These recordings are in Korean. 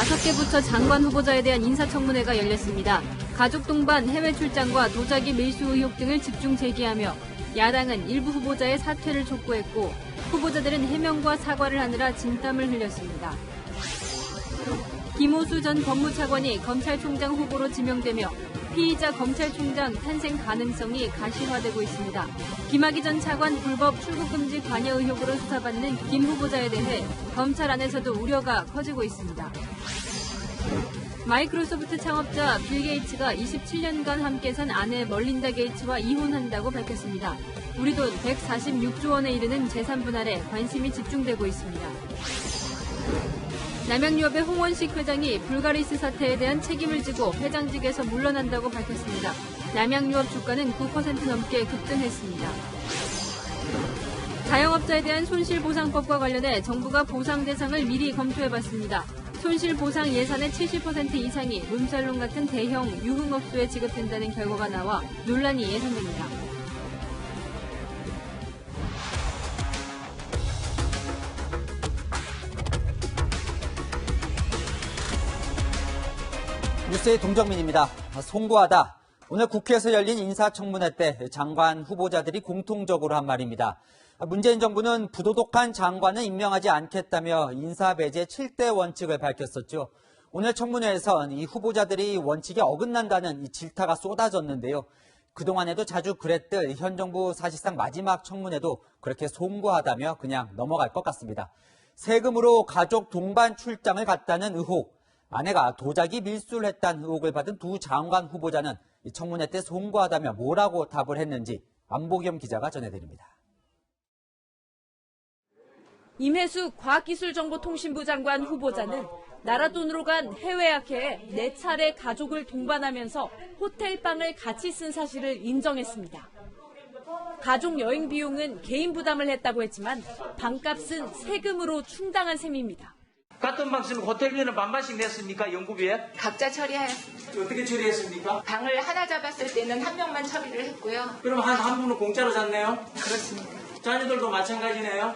5개 부처 장관 후보자에 대한 인사청문회가 열렸습니다. 가족 동반 해외 출장과 도자기 밀수 의혹 등을 집중 제기하며 야당은 일부 후보자의 사퇴를 촉구했고 후보자들은 해명과 사과를 하느라 진땀을 흘렸습니다. 김호수 전 법무차관이 검찰총장 후보로 지명되며 피의자 검찰총장 탄생 가능성이 가시화되고 있습니다. 김학의 전 차관 불법 출국금지 관여 의혹으로 수사받는 김 후보자에 대해 검찰 안에서도 우려가 커지고 있습니다. 마이크로소프트 창업자 빌 게이츠가 27년간 함께 산 아내 멀린다 게이츠와 이혼한다고 밝혔습니다. 우리 돈 146조 원에 이르는 재산 분할에 관심이 집중되고 있습니다. 남양유업의 홍원식 회장이 불가리스 사태에 대한 책임을 지고 회장직에서 물러난다고 밝혔습니다. 남양유업 주가는 9% 넘게 급등했습니다. 자영업자에 대한 손실보상법과 관련해 정부가 보상 대상을 미리 검토해봤습니다. 손실보상 예산의 70% 이상이 룸살롱 같은 대형 유흥업소에 지급된다는 결과가 나와 논란이 예상됩니다. 뉴스의 동정민입니다. 송구하다. 오늘 국회에서 열린 인사청문회 때 장관 후보자들이 공통적으로 한 말입니다. 문재인 정부는 부도덕한 장관은 임명하지 않겠다며 인사배제 7대 원칙을 밝혔었죠. 오늘 청문회에선 이 후보자들이 원칙에 어긋난다는 이 질타가 쏟아졌는데요. 그동안에도 자주 그랬듯 현 정부 사실상 마지막 청문회도 그렇게 송구하다며 그냥 넘어갈 것 같습니다. 세금으로 가족 동반 출장을 갔다는 의혹, 아내가 도자기 밀수를 했다는 의혹을 받은 두 장관 후보자는 청문회 때 송구하다며 뭐라고 답을 했는지 안보겸 기자가 전해드립니다. 임혜숙 과학기술정보통신부 장관 후보자는 나라 돈으로 간 해외 학회에 4차례 가족을 동반하면서 호텔방을 같이 쓴 사실을 인정했습니다. 가족 여행 비용은 개인 부담을 했다고 했지만 방값은 세금으로 충당한 셈입니다. 같은 방 쓰면 호텔비는 반반씩 냈습니까? 연구비에? 각자 처리하였습니다. 어떻게 처리했습니까? 방을 하나 잡았을 때는 한 명만 처리를 했고요. 그럼 한 분은 공짜로 잤네요? 그렇습니다. 자녀들도 마찬가지네요?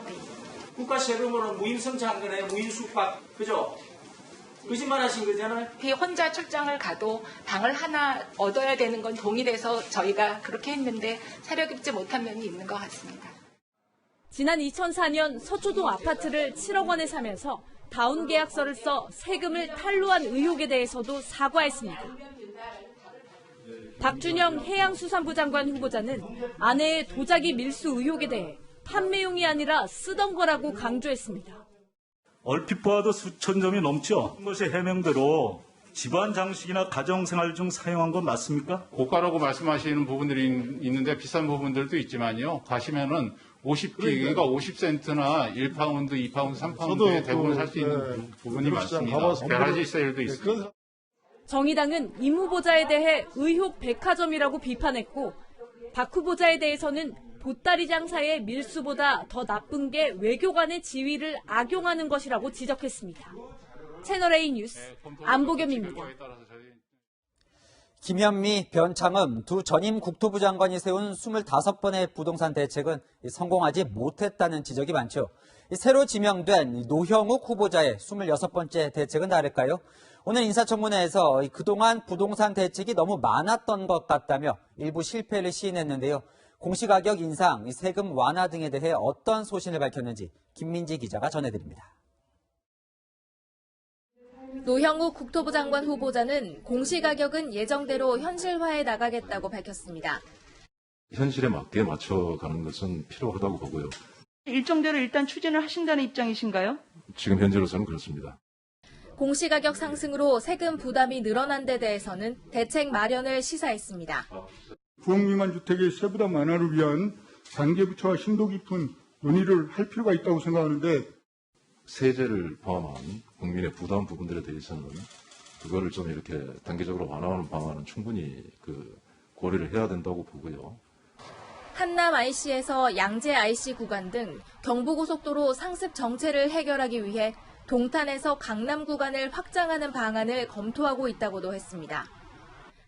국가 세금으로 무임승차한 거네요? 무임숙박. 그죠? 거짓말 하신 거잖아요? 혼자 출장을 가도 방을 하나 얻어야 되는 건 동일해서 저희가 그렇게 했는데 사려 깊지 못한 면이 있는 것 같습니다. 지난 2004년 서초동 아파트를 7억 원에 사면서 다운 계약서를 써 세금을 탈루한 의혹에 대해서도 사과했습니다. 박준영 해양수산부 장관 후보자는 아내의 도자기 밀수 의혹에 대해 판매용이 아니라 쓰던 거라고 강조했습니다. 얼핏 보아도 수천 점이 넘죠. 것이 해명대로 집안 장식이나 가정생활 중 사용한 건 맞습니까? 고가라고 말씀하시는 부분들이 있는데 비싼 부분들도 있지만요. 가시면은 50p, 그러니까 50센트나 1파운드, 2파운드, 3파운드에 대부분 살 수 있는 부분이 많습니다. 배라지 세일도 있습니다. 정의당은 임 후보자에 대해 의혹 백화점이라고 비판했고 박 후보자에 대해서는 보따리 장사의 밀수보다 더 나쁜 게 외교관의 지위를 악용하는 것이라고 지적했습니다. 채널A 뉴스 안보겸입니다. 김현미, 변창흠 두 전임 국토부 장관이 세운 25번의 부동산 대책은 성공하지 못했다는 지적이 많죠. 새로 지명된 노형욱 후보자의 26번째 대책은 다를까요? 오늘 인사청문회에서 그동안 부동산 대책이 너무 많았던 것 같다며 일부 실패를 시인했는데요. 공시가격 인상, 세금 완화 등에 대해 어떤 소신을 밝혔는지 김민지 기자가 전해드립니다. 노형욱 국토부 장관 후보자는 공시가격은 예정대로 현실화해 나가겠다고 밝혔습니다. 현실에 맞게 맞춰가는 것은 필요하다고 보고요. 일정대로 일단 추진을 하신다는 입장이신가요? 지금 현재로서는 그렇습니다. 공시가격 상승으로 세금 부담이 늘어난 데 대해서는 대책 마련을 시사했습니다. 부엌 미만 주택의 세부담 완화를 위한 관계부처와 심도 깊은 논의를 할 필요가 있다고 생각하는데 세제를 포함한 국민의 부담 부분들에 대해서는 그거를 좀 이렇게 단계적으로 완화하는 방안은 충분히 고려를 해야 된다고 보고요. 한남 IC에서 양재 IC 구간 등 경부고속도로 상습 정체를 해결하기 위해 동탄에서 강남 구간을 확장하는 방안을 검토하고 있다고도 했습니다.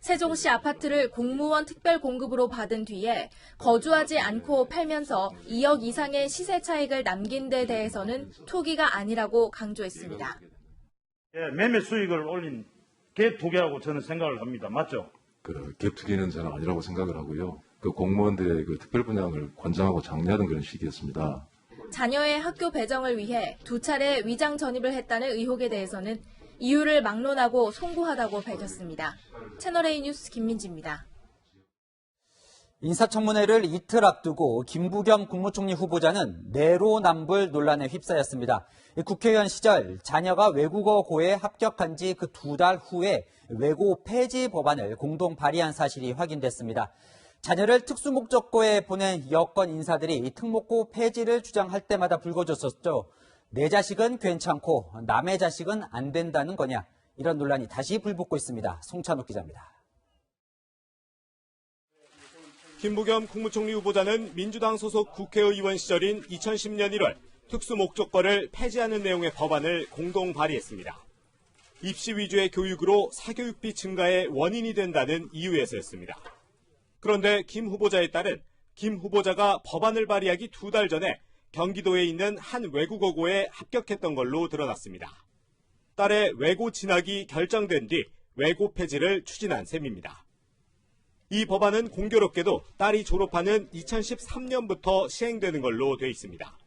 세종시 아파트를 공무원 특별 공급으로 받은 뒤에 거주하지 않고 팔면서 2억 이상의 시세 차익을 남긴 데 대해서는 투기가 아니라고 강조했습니다. 매매 수익을 올린 개 두 개라고 저는 생각을 합니다. 맞죠? 갭 투기는 저는 아니라고 생각을 하고요. 공무원들의 특별 분양을 권장하고 장려하던 그런 시기였습니다. 자녀의 학교 배정을 위해 2차례 위장 전입을 했다는 의혹에 대해서는 이유를 막론하고 송구하다고 밝혔습니다. 채널A 뉴스 김민지입니다. 인사청문회를 이틀 앞두고 김부겸 국무총리 후보자는 내로남불 논란에 휩싸였습니다. 국회의원 시절 자녀가 외국어고에 합격한 지 그 2달 후에 외고 폐지 법안을 공동 발의한 사실이 확인됐습니다. 자녀를 특수목적고에 보낸 여권 인사들이 특목고 폐지를 주장할 때마다 불거졌었죠. 내 자식은 괜찮고 남의 자식은 안 된다는 거냐. 이런 논란이 다시 불붙고 있습니다. 송찬욱 기자입니다. 김부겸 국무총리 후보자는 민주당 소속 국회의원 시절인 2010년 1월 특수목적고를 폐지하는 내용의 법안을 공동 발의했습니다. 입시 위주의 교육으로 사교육비 증가의 원인이 된다는 이유에서였습니다. 그런데 김 후보자에 따른 김 후보자가 법안을 발의하기 2달 전에 경기도에 있는 한 외국어고에 합격했던 걸로 드러났습니다. 딸의 외고 진학이 결정된 뒤 외고 폐지를 추진한 셈입니다. 이 법안은 공교롭게도 딸이 졸업하는 2013년부터 시행되는 걸로 돼 있습니다.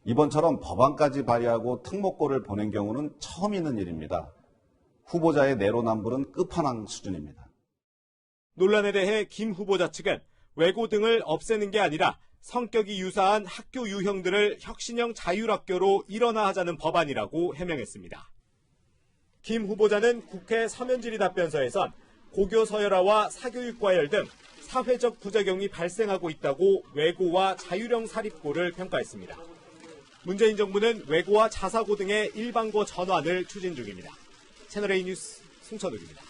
이번처럼 법안까지 발의하고 특목고를 보낸 경우는 처음 있는 일입니다. 후보자의 내로남불은 끝판왕 수준입니다. 논란에 대해 김 후보자 측은 외고 등을 없애는 게 아니라 성격이 유사한 학교 유형들을 혁신형 자율학교로 일원화하자는 법안이라고 해명했습니다. 김 후보자는 국회 서면질의 답변서에선 고교 서열화와 사교육 과열 등 사회적 부작용이 발생하고 있다고 외고와 자율형 사립고를 평가했습니다. 문재인 정부는 외고와 자사고 등의 일반고 전환을 추진 중입니다. 채널A 뉴스 송찬욱입니다.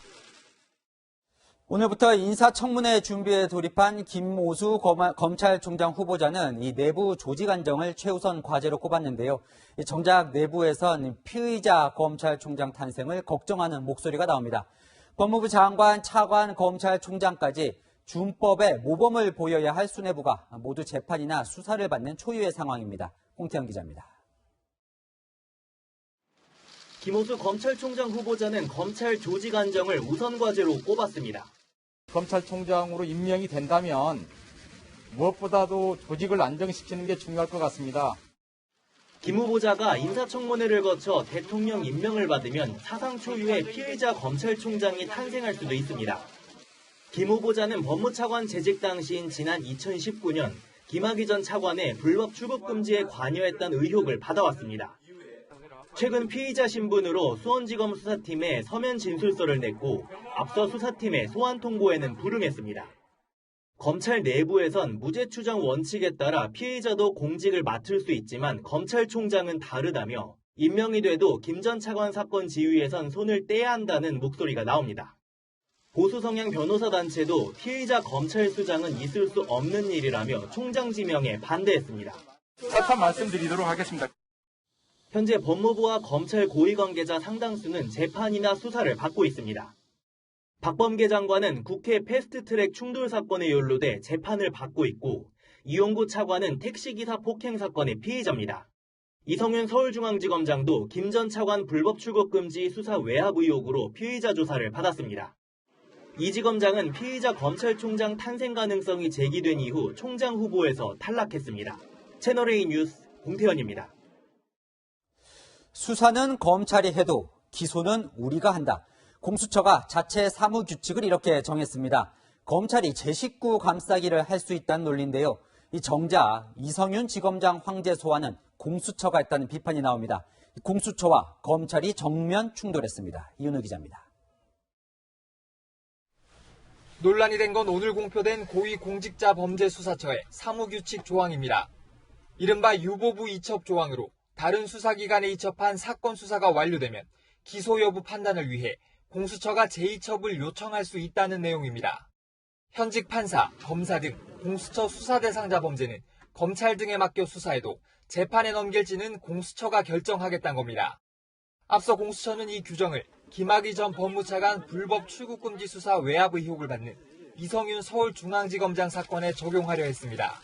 오늘부터 인사청문회 준비에 돌입한 김오수 검찰총장 후보자는 이 내부 조직 안정을 최우선 과제로 꼽았는데요. 정작 내부에선 피의자 검찰총장 탄생을 걱정하는 목소리가 나옵니다. 법무부 장관, 차관, 검찰총장까지 준법에 모범을 보여야 할 수뇌부가 모두 재판이나 수사를 받는 초유의 상황입니다. 홍태영 기자입니다. 김오수 검찰총장 후보자는 검찰 조직 안정을 우선 과제로 꼽았습니다. 검찰총장으로 임명이 된다면 무엇보다도 조직을 안정시키는 게 중요할 것 같습니다. 김 후보자가 인사청문회를 거쳐 대통령 임명을 받으면 사상 초유의 피의자 검찰총장이 탄생할 수도 있습니다. 김 후보자는 법무차관 재직 당시인 지난 2019년 김학의 전 차관의 불법 출국 금지에 관여했다는 의혹을 받아왔습니다. 최근 피의자 신분으로 수원지검 수사팀에 서면 진술서를 냈고 앞서 수사팀의 소환 통보에는 불응했습니다. 검찰 내부에선 무죄 추정 원칙에 따라 피의자도 공직을 맡을 수 있지만 검찰총장은 다르다며 임명이 돼도 김 전 차관 사건 지휘에선 손을 떼야 한다는 목소리가 나옵니다. 보수 성향 변호사 단체도 피의자 검찰 수장은 있을 수 없는 일이라며 총장 지명에 반대했습니다. 재판 말씀드리도록 하겠습니다. 현재 법무부와 검찰 고위 관계자 상당수는 재판이나 수사를 받고 있습니다. 박범계 장관은 국회 패스트트랙 충돌 사건에 연루돼 재판을 받고 있고 이용구 차관은 택시기사 폭행 사건의 피의자입니다. 이성윤 서울중앙지검장도 김 전 차관 불법 출국 금지 수사 외압 의혹으로 피의자 조사를 받았습니다. 이 지검장은 피의자 검찰총장 탄생 가능성이 제기된 이후 총장 후보에서 탈락했습니다. 채널A 뉴스 홍태현입니다. 수사는 검찰이 해도 기소는 우리가 한다. 공수처가 자체 사무규칙을 이렇게 정했습니다. 검찰이 제 식구 감싸기를 할 수 있다는 논리인데요. 이 정작 이성윤 지검장 황제 소환은 공수처가 했다는 비판이 나옵니다. 공수처와 검찰이 정면 충돌했습니다. 이윤우 기자입니다. 논란이 된 건 오늘 공표된 고위공직자범죄수사처의 사무규칙 조항입니다. 이른바 유보부 이첩 조항으로 다른 수사기관에 이첩한 사건 수사가 완료되면 기소 여부 판단을 위해 공수처가 재이첩을 요청할 수 있다는 내용입니다. 현직 판사, 검사 등 공수처 수사 대상자 범죄는 검찰 등에 맡겨 수사해도 재판에 넘길지는 공수처가 결정하겠다는 겁니다. 앞서 공수처는 이 규정을 김학의 전 법무차관 불법 출국금지 수사 외압 의혹을 받는 이성윤 서울중앙지검장 사건에 적용하려 했습니다.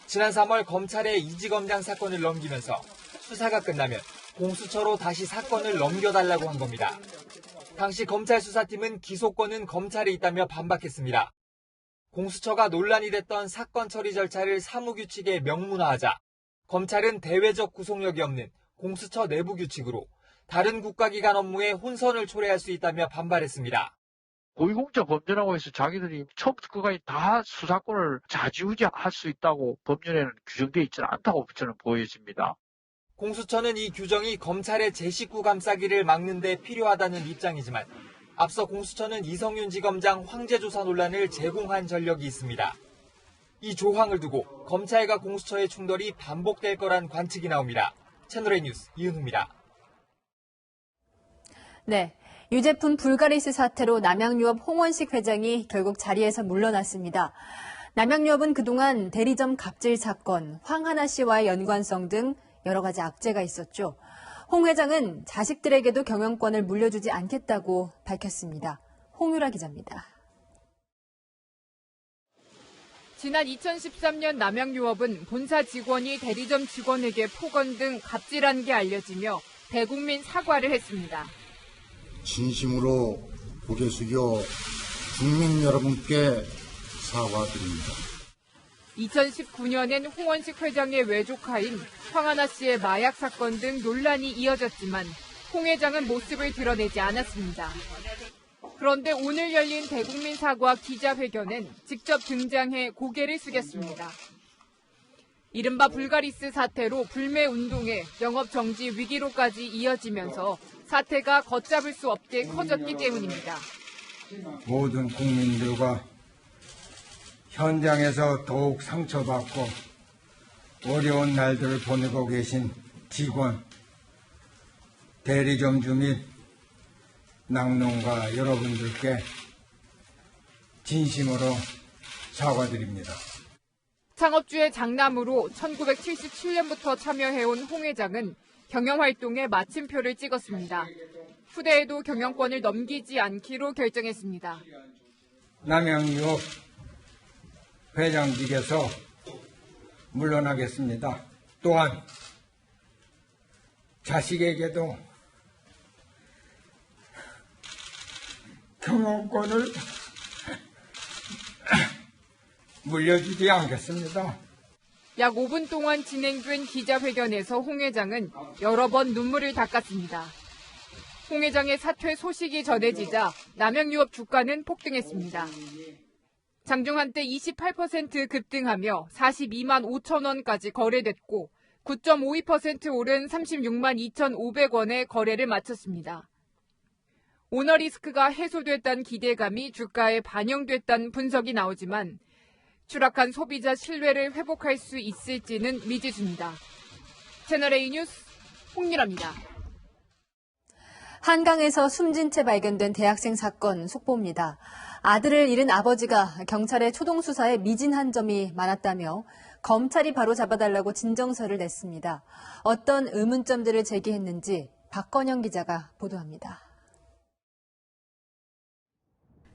지난 3월 검찰에 이 지검장 사건을 넘기면서 수사가 끝나면 공수처로 다시 사건을 넘겨달라고 한 겁니다. 당시 검찰 수사팀은 기소권은 검찰에 있다며 반박했습니다. 공수처가 논란이 됐던 사건 처리 절차를 사무규칙에 명문화하자 검찰은 대외적 구속력이 없는 공수처 내부 규칙으로 다른 국가기관 업무에 혼선을 초래할 수 있다며 반발했습니다. 고위공직자 범죄라고 해서 자기들이 처음부터 끝까지 다 수사권을 좌지우지할 수 있다고 법률에는 규정되어 있지는 않다고 저는 보여집니다. 공수처는 이 규정이 검찰의 제 식구 감싸기를 막는 데 필요하다는 입장이지만 앞서 공수처는 이성윤 지검장 황제조사 논란을 제공한 전력이 있습니다. 이 조항을 두고 검찰과 공수처의 충돌이 반복될 거란 관측이 나옵니다. 채널A 뉴스 이은ሁ입니다. 네. 유제품 불가리스 사태로 남양유업 홍원식 회장이 결국 자리에서 물러났습니다. 남양유업은 그동안 대리점 갑질 사건, 황하나 씨와의 연관성 등 여러 가지 악재가 있었죠. 홍 회장은 자식들에게도 경영권을 물려주지 않겠다고 밝혔습니다. 홍유라 기자입니다. 지난 2013년 남양유업은 본사 직원이 대리점 직원에게 폭언 등 갑질한 게 알려지며 대국민 사과를 했습니다. 진심으로 고개 숙여 국민 여러분께 사과드립니다. 2019년엔 홍원식 회장의 외조카인 황하나 씨의 마약 사건 등 논란이 이어졌지만 홍 회장은 모습을 드러내지 않았습니다. 그런데 오늘 열린 대국민 사과 기자회견엔 직접 등장해 고개를 숙였습니다. 이른바 불가리스 사태로 불매 운동에 영업 정지 위기로까지 이어지면서 사태가 걷잡을 수 없게 커졌기 때문입니다. 모든 국민들과 현장에서 더욱 상처받고 어려운 날들을 보내고 계신 직원, 대리점주 및 낙농가 여러분들께 진심으로 사과드립니다. 창업주의 장남으로 1977년부터 참여해온 홍 회장은 경영활동에 마침표를 찍었습니다. 후대에도 경영권을 넘기지 않기로 결정했습니다. 남양유업 회장직에서 물러나겠습니다. 또한 자식에게도 경영권을 물려주지 않겠습니다. 약 5분 동안 진행된 기자회견에서 홍 회장은 여러 번 눈물을 닦았습니다. 홍 회장의 사퇴 소식이 전해지자 남양유업 주가는 폭등했습니다. 장중 한때 28% 급등하며 42만 5천 원까지 거래됐고 9.52% 오른 36만 2,500원에 거래를 마쳤습니다. 오너 리스크가 해소됐다는 기대감이 주가에 반영됐다는 분석이 나오지만 추락한 소비자 신뢰를 회복할 수 있을지는 미지수입니다. 채널A 뉴스 홍유라입니다. 한강에서 숨진 채 발견된 대학생 사건 속보입니다. 아들을 잃은 아버지가 경찰의 초동 수사에 미진한 점이 많았다며 검찰이 바로 잡아달라고 진정서를 냈습니다. 어떤 의문점들을 제기했는지 박건영 기자가 보도합니다.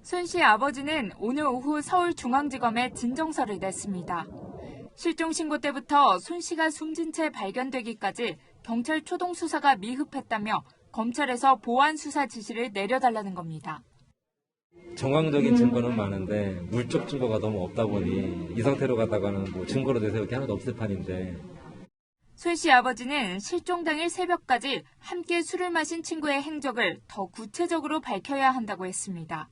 손 씨 아버지는 오늘 오후 서울중앙지검에 진정서를 냈습니다. 실종 신고 때부터 손 씨가 숨진 채 발견되기까지 경찰 초동 수사가 미흡했다며 검찰에서 보완 수사 지시를 내려달라는 겁니다. 정황적인 증거는 많은데 물적 증거가 너무 없다 보니 이 상태로 가다가는 뭐 증거로 내세울 게 하나도 없을 판인데. 손 씨 아버지는 실종 당일 새벽까지 함께 술을 마신 친구의 행적을 더 구체적으로 밝혀야 한다고 했습니다.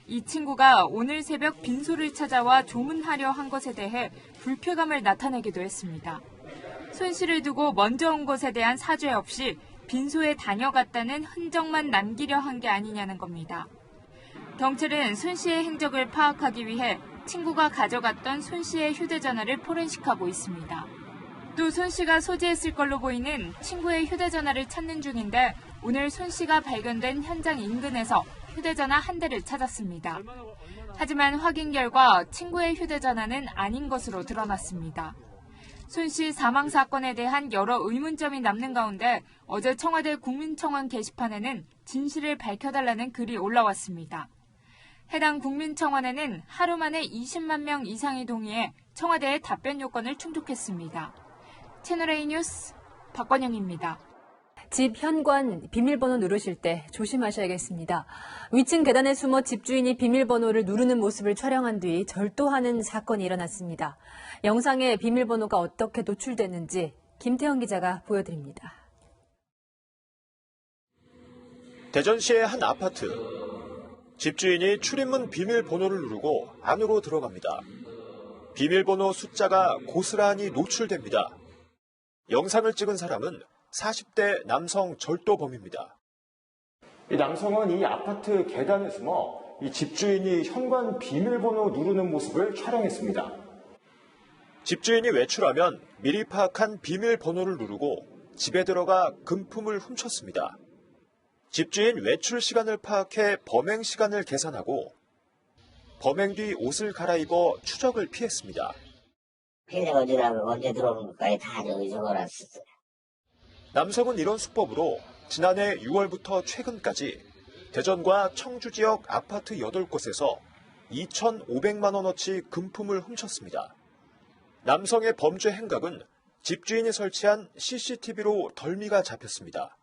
이 친구가 오늘 새벽 빈소를 찾아와 조문하려 한 것에 대해 불쾌감을 나타내기도 했습니다. 손 씨를 두고 먼저 온 것에 대한 사죄 없이 빈소에 다녀갔다는 흔적만 남기려 한 게 아니냐는 겁니다. 경찰은 손 씨의 행적을 파악하기 위해 친구가 가져갔던 손 씨의 휴대전화를 포렌식하고 있습니다. 또 손 씨가 소지했을 걸로 보이는 친구의 휴대전화를 찾는 중인데 오늘 손 씨가 발견된 현장 인근에서 휴대전화 한 대를 찾았습니다. 하지만 확인 결과 친구의 휴대전화는 아닌 것으로 드러났습니다. 손 씨 사망 사건에 대한 여러 의문점이 남는 가운데 어제 청와대 국민청원 게시판에는 진실을 밝혀달라는 글이 올라왔습니다. 해당 국민청원에는 하루 만에 20만 명 이상이 동의해 청와대의 답변 요건을 충족했습니다. 채널A 뉴스 박건영입니다. 집 현관 비밀번호 누르실 때 조심하셔야겠습니다. 위층 계단에 숨어 집주인이 비밀번호를 누르는 모습을 촬영한 뒤 절도하는 사건이 일어났습니다. 영상에 비밀번호가 어떻게 노출됐는지 김태형 기자가 보여드립니다. 대전시의 한 아파트. 집주인이 출입문 비밀번호를 누르고 안으로 들어갑니다. 비밀번호 숫자가 고스란히 노출됩니다. 영상을 찍은 사람은 40대 남성 절도범입니다. 이 남성은 이 아파트 계단에 숨어 이 집주인이 현관 비밀번호 누르는 모습을 촬영했습니다. 집주인이 외출하면 미리 파악한 비밀번호를 누르고 집에 들어가 금품을 훔쳤습니다. 집주인 외출 시간을 파악해 범행 시간을 계산하고 범행 뒤 옷을 갈아입어 추적을 피했습니다. 피해자가 언제 들어오는 것까지 다 적어놨었어요. 남성은 이런 수법으로 지난해 6월부터 최근까지 대전과 청주 지역 아파트 8곳에서 2,500만 원어치 금품을 훔쳤습니다. 남성의 범죄 행각은 집주인이 설치한 CCTV로 덜미가 잡혔습니다.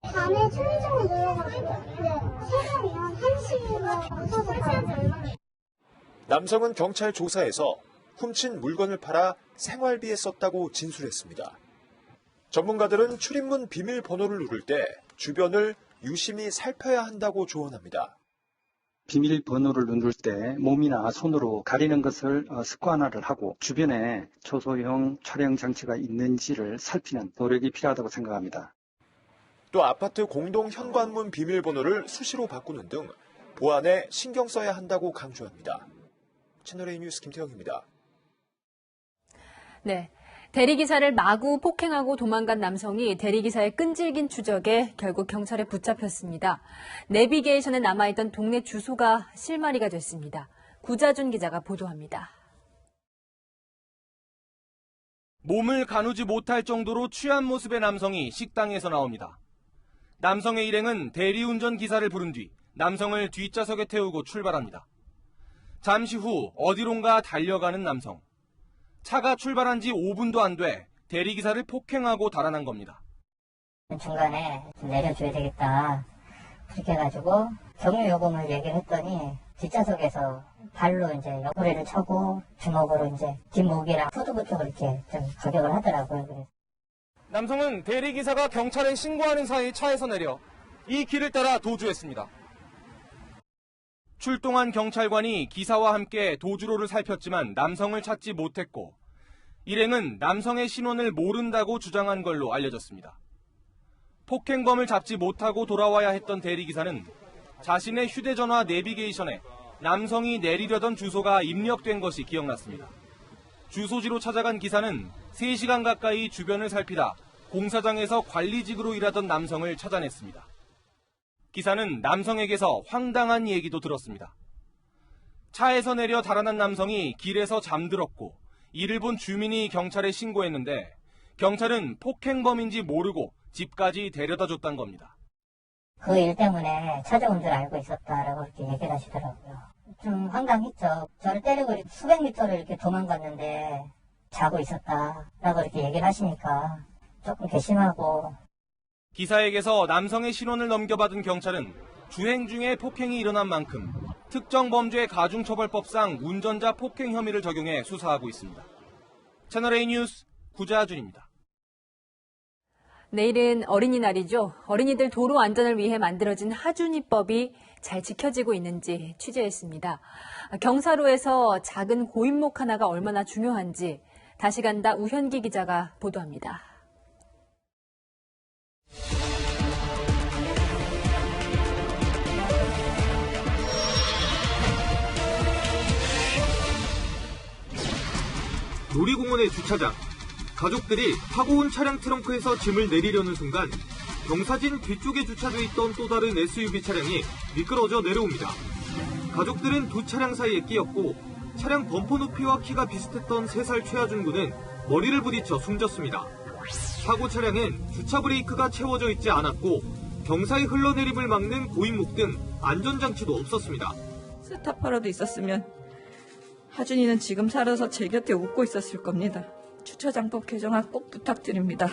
밤에 편의점에 놀러가고 새벽이면 1시에 없어졌거든요. 남성은 경찰 조사에서 훔친 물건을 팔아 생활비에 썼다고 진술했습니다. 전문가들은 출입문 비밀번호를 누를 때 주변을 유심히 살펴야 한다고 조언합니다. 비밀번호를 누를 때 몸이나 손으로 가리는 것을 습관화를 하고 주변에 초소형 촬영 장치가 있는지를 살피는 노력이 필요하다고 생각합니다. 또 아파트 공동 현관문 비밀번호를 수시로 바꾸는 등 보안에 신경 써야 한다고 강조합니다. 채널A 뉴스 김태형입니다. 네. 대리기사를 마구 폭행하고 도망간 남성이 대리기사의 끈질긴 추적에 결국 경찰에 붙잡혔습니다. 내비게이션에 남아있던 동네 주소가 실마리가 됐습니다. 구자준 기자가 보도합니다. 몸을 가누지 못할 정도로 취한 모습의 남성이 식당에서 나옵니다. 남성의 일행은 대리운전 기사를 부른 뒤 남성을 뒷좌석에 태우고 출발합니다. 잠시 후 어디론가 달려가는 남성. 차가 출발한 지 5분도 안 돼 대리기사를 폭행하고 달아난 겁니다. 중간에 좀 내려줘야 되겠다. 그렇게 해가지고 경유 요금을 얘기를 했더니 뒷좌석에서 발로 이제 옆구리를 차고 주먹으로 이제 뒷목이랑 후두부 쪽을 이렇게 좀 저격을 하더라고요. 그래서. 남성은 대리기사가 경찰에 신고하는 사이 차에서 내려 이 길을 따라 도주했습니다. 출동한 경찰관이 기사와 함께 도주로를 살폈지만 남성을 찾지 못했고 일행은 남성의 신원을 모른다고 주장한 걸로 알려졌습니다. 폭행범을 잡지 못하고 돌아와야 했던 대리기사는 자신의 휴대전화 내비게이션에 남성이 내리려던 주소가 입력된 것이 기억났습니다. 주소지로 찾아간 기사는 3시간 가까이 주변을 살피다 공사장에서 관리직으로 일하던 남성을 찾아냈습니다. 기사는 남성에게서 황당한 얘기도 들었습니다. 차에서 내려 달아난 남성이 길에서 잠들었고 이를 본 주민이 경찰에 신고했는데 경찰은 폭행범인지 모르고 집까지 데려다줬다는 겁니다. 그 일 때문에 찾아온 줄 알고 있었다라고 이렇게 얘기를 하시더라고요. 좀 황당했죠. 저를 때리고 수백 미터를 이렇게 도망갔는데 자고 있었다라고 이렇게 얘기를 하시니까 조금 괘씸하고. 기사에게서 남성의 신원을 넘겨받은 경찰은 주행 중에 폭행이 일어난 만큼 특정범죄 가중처벌법상 운전자 폭행 혐의를 적용해 수사하고 있습니다. 채널A 뉴스 구자준입니다. 내일은 어린이날이죠. 어린이들 도로 안전을 위해 만들어진 하준이법이 잘 지켜지고 있는지 취재했습니다. 경사로에서 작은 고인목 하나가 얼마나 중요한지 다시 간다 우현기 기자가 보도합니다. 놀이공원의 주차장. 가족들이 타고 온 차량 트렁크에서 짐을 내리려는 순간 경사진 뒤쪽에 주차돼 있던 또 다른 SUV 차량이 미끄러져 내려옵니다. 가족들은 두 차량 사이에 끼었고 차량 범퍼 높이와 키가 비슷했던 3살 최하준 군은 머리를 부딪혀 숨졌습니다. 사고 차량은 주차 브레이크가 채워져 있지 않았고 경사의 흘러내림을 막는 고인목 등 안전장치도 없었습니다. 스탑하라도 있었으면 하준이는 지금 살아서 제 곁에 웃고 있었을 겁니다. 주차장법 개정안 꼭 부탁드립니다.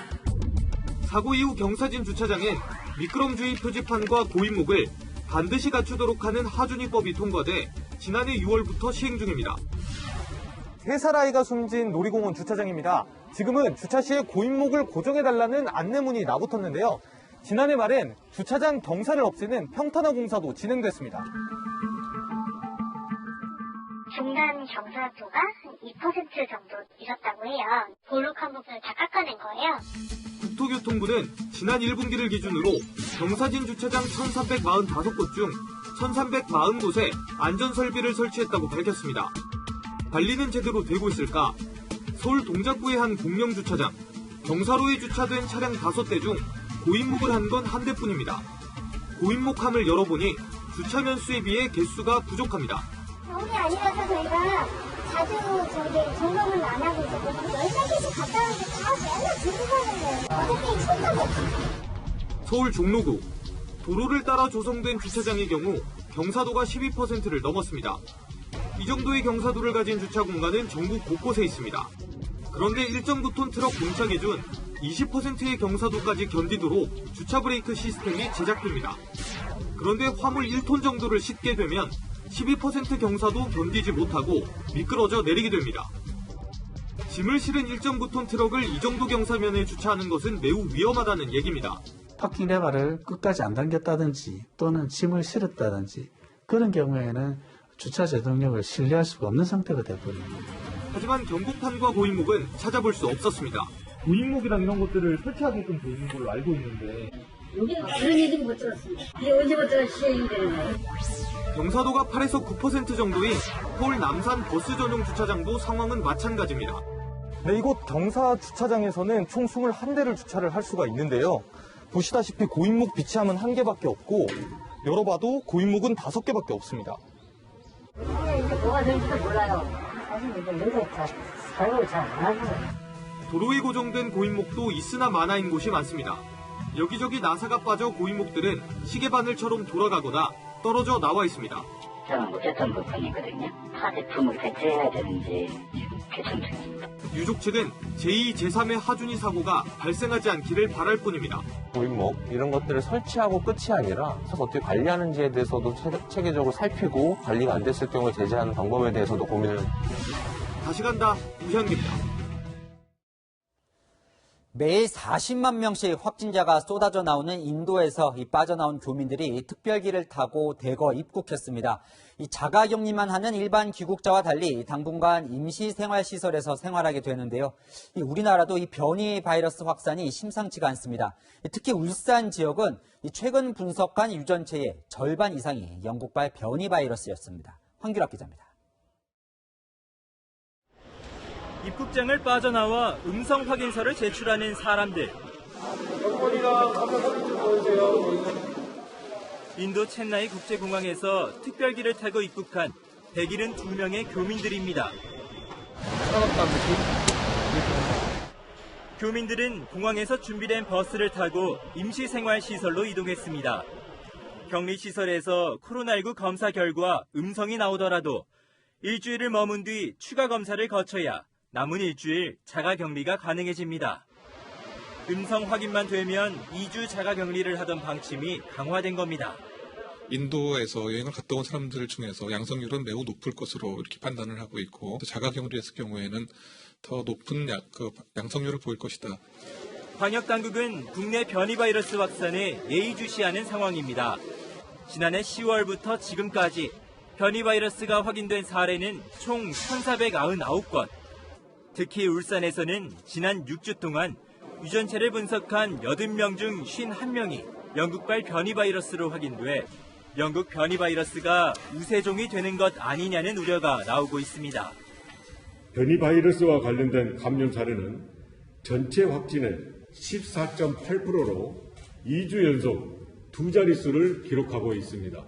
사고 이후 경사진 주차장엔 미끄럼주의 표지판과 고인목을 반드시 갖추도록 하는 하준이법이 통과돼 지난해 6월부터 시행 중입니다. 3살 아이가 숨진 놀이공원 주차장입니다. 지금은 주차 시에 고인목을 고정해달라는 안내문이 나붙었는데요. 지난해 말엔 주차장 경사를 없애는 평탄화 공사도 진행됐습니다. 중간 경사도가 2% 정도 있었다고 해요. 볼록한 부분을 다 깎아낸 거예요. 국토교통부는 지난 1분기를 기준으로 경사진 주차장 1,345곳 중 1,340곳에 안전설비를 설치했다고 밝혔습니다. 관리는 제대로 되고 있을까? 서울 동작구의 한 공영주차장, 경사로에 주차된 차량 5대 중 고인목을 한 건 한 대뿐입니다. 고인목함을 열어보니 주차면 수에 비해 개수가 부족합니다. 겨울이 아니라서 저희가 자주 점검을 안 하고 있었거든요. 10개씩 갔다 오는데 다 맨날 들고 가는 거예요. 어저께 쳤다고. 서울 종로구, 도로를 따라 조성된 주차장의 경우 경사도가 12%를 넘었습니다. 이 정도의 경사도를 가진 주차 공간은 전국 곳곳에 있습니다. 그런데 1.9톤 트럭 공차기준 20%의 경사도까지 견디도록 주차 브레이크 시스템이 제작됩니다. 그런데 화물 1톤 정도를 싣게 되면 12% 경사도 견디지 못하고 미끄러져 내리게 됩니다. 짐을 실은 1.9톤 트럭을 이 정도 경사면에 주차하는 것은 매우 위험하다는 얘기입니다. 파킹 레버를 끝까지 안 당겼다든지 또는 짐을 실었다든지 그런 경우에는 주차 제동력을 신뢰할 수가 없는 상태가 되어버립니다. 하지만 경고판과 고인목은 찾아볼 수 없었습니다. 고인목이랑 이런 것들을 설치하게끔 돼 있는 걸로 알고 있는데 여기는 그런 얘기는 못 들었습니다. 이게 언제부터 시행이 되는 거예요? 경사도가 8에서 9% 정도인 서울 남산 버스 전용 주차장도 상황은 마찬가지입니다. 네, 이곳 경사 주차장에서는 총 21대를 주차를 할 수가 있는데요. 보시다시피 고인목 비치함은 1개밖에 없고 열어봐도 고인목은 5개밖에 없습니다. 이게 뭐가 될지도 몰라요. 사실 이제 요새 다 사용을 잘 안 하고. 도로에 고정된 고인목도 있으나 마나인 곳이 많습니다. 여기저기 나사가 빠져 고인목들은 시계바늘처럼 돌아가거나 떨어져 나와 있습니다. 저는 못했던 부분이거든요. 타 제품을 배치해야 되는지 개선 중입니다. 유족 측은 제2, 제3의 하준이 사고가 발생하지 않기를 바랄 뿐입니다. 고인목 이런 것들을 설치하고 끝이 아니라 어떻게 관리하는지에 대해서도 체계적으로 살피고 관리가 안 됐을 경우에 제재하는 방법에 대해서도 고민을. 다시 간다 우현기입니다. 매일 40만 명씩 확진자가 쏟아져 나오는 인도에서 이 빠져나온 교민들이 특별기를 타고 대거 입국했습니다. 이 자가격리만 하는 일반 귀국자와 달리 당분간 임시생활시설에서 생활하게 되는데요. 우리나라도 이 변이 바이러스 확산이 심상치가 않습니다. 특히 울산 지역은 최근 분석한 유전체의 절반 이상이 영국발 변이 바이러스였습니다. 황규락 기자입니다. 입국장을 빠져나와 음성 확인서를 제출하는 사람들. 인도 첸나이 국제공항에서 특별기를 타고 입국한 172명의 교민들입니다. 교민들은 공항에서 준비된 버스를 타고 임시생활시설로 이동했습니다. 격리시설에서 코로나19 검사 결과 음성이 나오더라도 일주일을 머문 뒤 추가 검사를 거쳐야 남은 일주일 자가격리가 가능해집니다. 음성 확인만 되면 2주 자가격리를 하던 방침이 강화된 겁니다. 인도에서 여행을 갔다 온 사람들 중에서 양성률은 매우 높을 것으로 이렇게 판단을 하고 있고 자가격리를 했을 경우에는 더 높은 양성률을 보일 것이다. 방역당국은 국내 변이 바이러스 확산에 예의주시하는 상황입니다. 지난해 10월부터 지금까지 변이 바이러스가 확인된 사례는 총 1,499건. 특히 울산에서는 지난 6주 동안 유전체를 분석한 80명 중 51명이 영국발 변이 바이러스로 확인돼 영국 변이 바이러스가 우세종이 되는 것 아니냐는 우려가 나오고 있습니다. 변이 바이러스와 관련된 감염 사례는 전체 확진의 14.8%로 2주 연속 2자릿수를 기록하고 있습니다.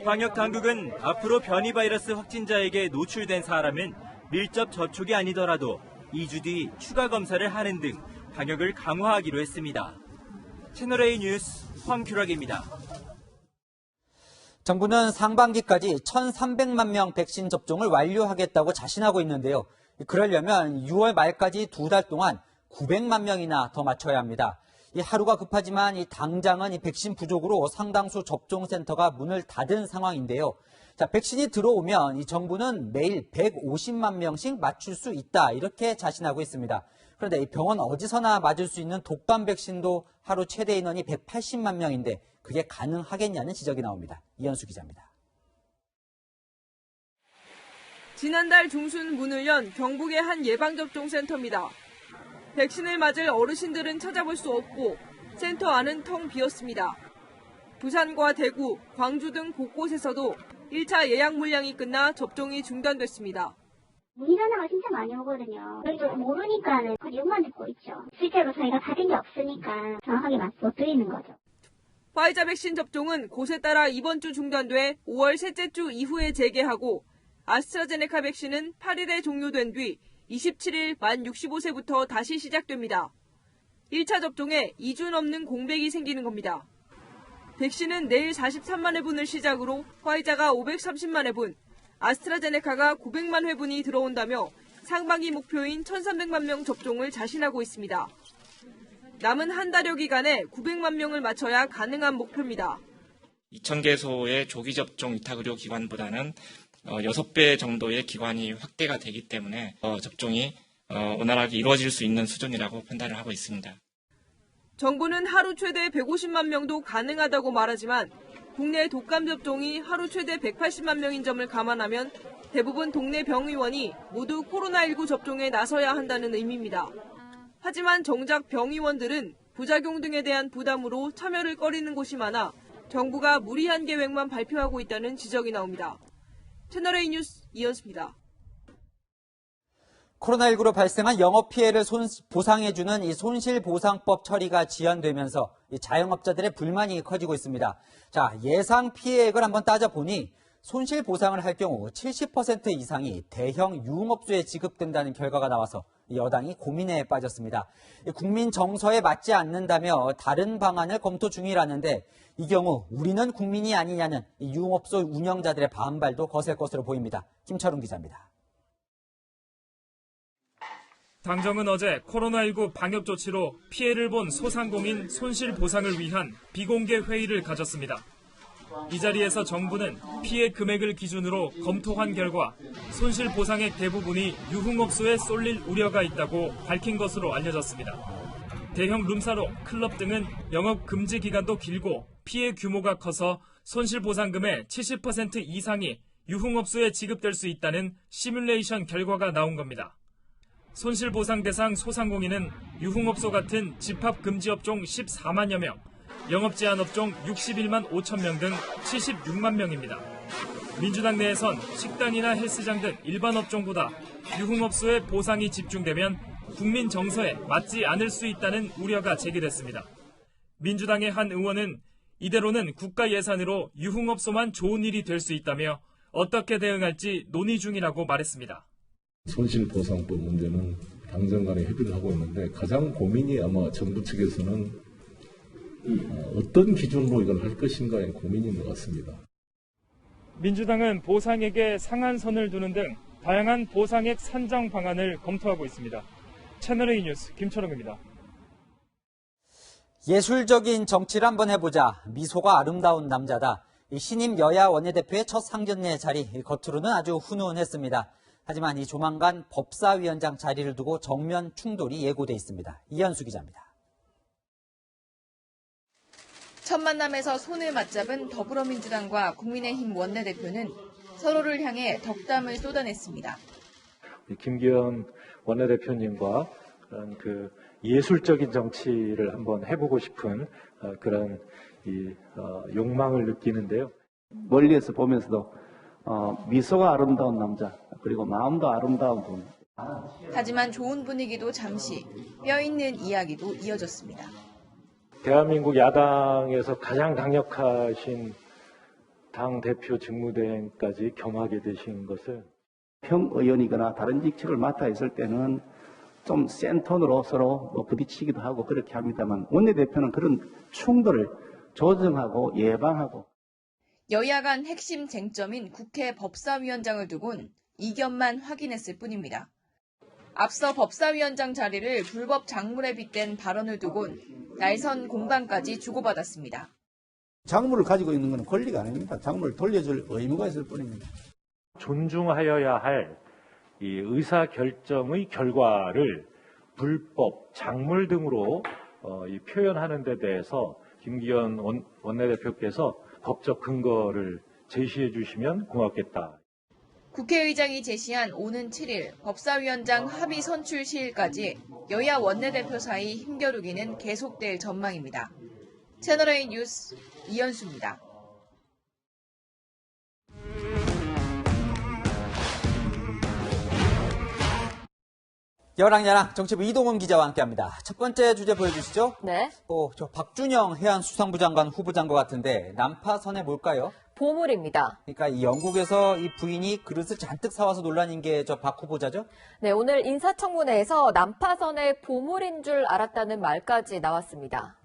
방역당국은 앞으로 변이 바이러스 확진자에게 노출된 사람은 밀접 접촉이 아니더라도 2주 뒤 추가 검사를 하는 등 방역을 강화하기로 했습니다. 채널A 뉴스 황규락입니다. 정부는 상반기까지 1,300만 명 백신 접종을 완료하겠다고 자신하고 있는데요. 그러려면 6월 말까지 2달 동안 900만 명이나 더 맞춰야 합니다. 이 하루가 급하지만 이 당장은 이 백신 부족으로 상당수 접종센터가 문을 닫은 상황인데요. 자, 백신이 들어오면 이 정부는 매일 150만 명씩 맞출 수 있다, 이렇게 자신하고 있습니다. 그런데 이 병원 어디서나 맞을 수 있는 독감 백신도 하루 최대 인원이 180만 명인데 그게 가능하겠냐는 지적이 나옵니다. 이현수 기자입니다. 지난달 중순 문을 연 경북의 한 예방접종센터입니다. 백신을 맞을 어르신들은 찾아볼 수 없고 센터 안은 텅 비었습니다. 부산과 대구, 광주 등 곳곳에서도 1차 예약 물량이 끝나 접종이 중단됐습니다. 문의 전화가 진짜 많이 오거든요. 저희도 모르니까는 얘기만 듣고 있죠. 실제로 저희가 받은 게 없으니까 정확하게 못 드리는 거죠. 화이자 백신 접종은 곳에 따라 이번 주 중단돼 5월 셋째 주 이후에 재개하고 아스트라제네카 백신은 8일에 종료된 뒤 27일 만 65세부터 다시 시작됩니다. 1차 접종에 2주 넘는 공백이 생기는 겁니다. 백신은 내일 43만 회분을 시작으로 화이자가 530만 회분, 아스트라제네카가 900만 회분이 들어온다며 상반기 목표인 1,300만 명 접종을 자신하고 있습니다. 남은 한 달여 기간에 900만 명을 맞춰야 가능한 목표입니다. 2,000개소의 조기 접종 위탁 의료 기관보다는 6배 정도의 기관이 확대가 되기 때문에 접종이 원활하게 이루어질 수 있는 수준이라고 판단을 하고 있습니다. 정부는 하루 최대 150만 명도 가능하다고 말하지만 국내 독감 접종이 하루 최대 180만 명인 점을 감안하면 대부분 동네 병의원이 모두 코로나19 접종에 나서야 한다는 의미입니다. 하지만 정작 병의원들은 부작용 등에 대한 부담으로 참여를 꺼리는 곳이 많아 정부가 무리한 계획만 발표하고 있다는 지적이 나옵니다. 채널A 뉴스 이현수입니다. 코로나19로 발생한 영업 피해를 보상해주는 이 손실보상법 처리가 지연되면서 이 자영업자들의 불만이 커지고 있습니다. 자, 예상 피해액을 한번 따져보니 손실보상을 할 경우 70% 이상이 대형 유흥업소에 지급된다는 결과가 나와서 여당이 고민에 빠졌습니다. 국민 정서에 맞지 않는다며 다른 방안을 검토 중이라는데 이 경우 우리는 국민이 아니냐는 유흥업소 운영자들의 반발도 거셀 것으로 보입니다. 김철웅 기자입니다. 당정은 어제 코로나19 방역 조치로 피해를 본 소상공인 손실보상을 위한 비공개 회의를 가졌습니다. 이 자리에서 정부는 피해 금액을 기준으로 검토한 결과 손실보상의 대부분이 유흥업소에 쏠릴 우려가 있다고 밝힌 것으로 알려졌습니다. 대형 룸사롱, 클럽 등은 영업 금지 기간도 길고 피해 규모가 커서 손실보상금의 70% 이상이 유흥업소에 지급될 수 있다는 시뮬레이션 결과가 나온 겁니다. 손실보상 대상 소상공인은 유흥업소 같은 집합금지업종 14만여 명, 영업제한업종 61만 5천 명 등 76만 명입니다. 민주당 내에선 식당이나 헬스장 등 일반 업종보다 유흥업소의 보상이 집중되면 국민 정서에 맞지 않을 수 있다는 우려가 제기됐습니다. 민주당의 한 의원은 이대로는 국가 예산으로 유흥업소만 좋은 일이 될 수 있다며 어떻게 대응할지 논의 중이라고 말했습니다. 손실보상법 문제는 당정 간에 협의를 하고 있는데 가장 고민이 아마 정부 측에서는 어떤 기준으로 이걸 할 것인가의 고민인 것 같습니다. 민주당은 보상액에 상한선을 두는 등 다양한 보상액 산정 방안을 검토하고 있습니다. 채널A 뉴스 김철웅입니다. 예술적인 정치를 한번 해보자. 미소가 아름다운 남자다. 신임 여야 원내대표의 첫 상견례 자리, 겉으로는 아주 훈훈했습니다. 하지만 이 조만간 법사위원장 자리를 두고 정면 충돌이 예고돼 있습니다. 이현수 기자입니다. 첫 만남에서 손을 맞잡은 더불어민주당과 국민의힘 원내대표는 서로를 향해 덕담을 쏟아냈습니다. 김기현 원내대표님과 그런 예술적인 정치를 한번 해보고 싶은 그런 욕망을 느끼는데요. 멀리에서 보면서도 미소가 아름다운 남자, 그리고 마음도 아름다운 분. 하지만 좋은 분위기도 잠시, 뼈있는 이야기도 이어졌습니다. 대한민국 야당에서 가장 강력하신 당대표 직무대행까지 겸하게 되신 것을 평의원이거나 다른 직책을 맡아 있을 때는 좀 센 톤으로 서로 부딪히기도 하고 그렇게 합니다만 원내대표는 그런 충돌을 조정하고 예방하고 여야 간 핵심 쟁점인 국회 법사위원장을 두곤 이견만 확인했을 뿐입니다. 앞서 법사위원장 자리를 불법 작물에 빗댄 발언을 두곤 날선 공방까지 주고받았습니다. 작물을 가지고 있는 것은 권리가 아닙니다. 작물을 돌려줄 의무가 있을 뿐입니다. 존중하여야 할 이 의사 결정의 결과를 불법, 작물 등으로 표현하는 데 대해서 김기현 원내대표께서 법적 근거를 제시해 주시면 고맙겠다. 국회의장이 제시한 오는 7일 법사위원장 합의 선출 시일까지 여야 원내대표 사이 힘겨루기는 계속될 전망입니다. 채널A 뉴스 이현수입니다. 여랑야랑 정치부 이동훈 기자와 함께합니다. 첫 번째 주제 보여주시죠. 네. 저 박준영 해양수산부 장관 후보자인 것 같은데 난파선에 뭘까요? 보물입니다. 그러니까 이 영국에서 이 부인이 그릇을 잔뜩 사와서 논란인 게 저 박 후보자죠? 네, 오늘 인사청문회에서 난파선의 보물인 줄 알았다는 말까지 나왔습니다.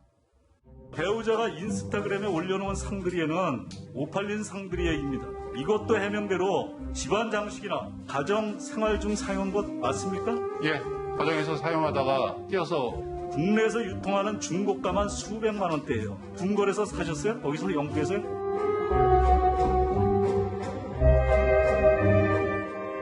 배우자가 인스타그램에 올려놓은 상들이에는 오팔린 상들이에입니다. 이것도 해명대로 집안 장식이나 가정 생활 중 사용한 것 맞습니까? 예, 가정에서 사용하다가 띄어서 국내에서 유통하는 중고가만 수백만 원대예요. 궁궐에서 사셨어요? 거기서 영국에서요?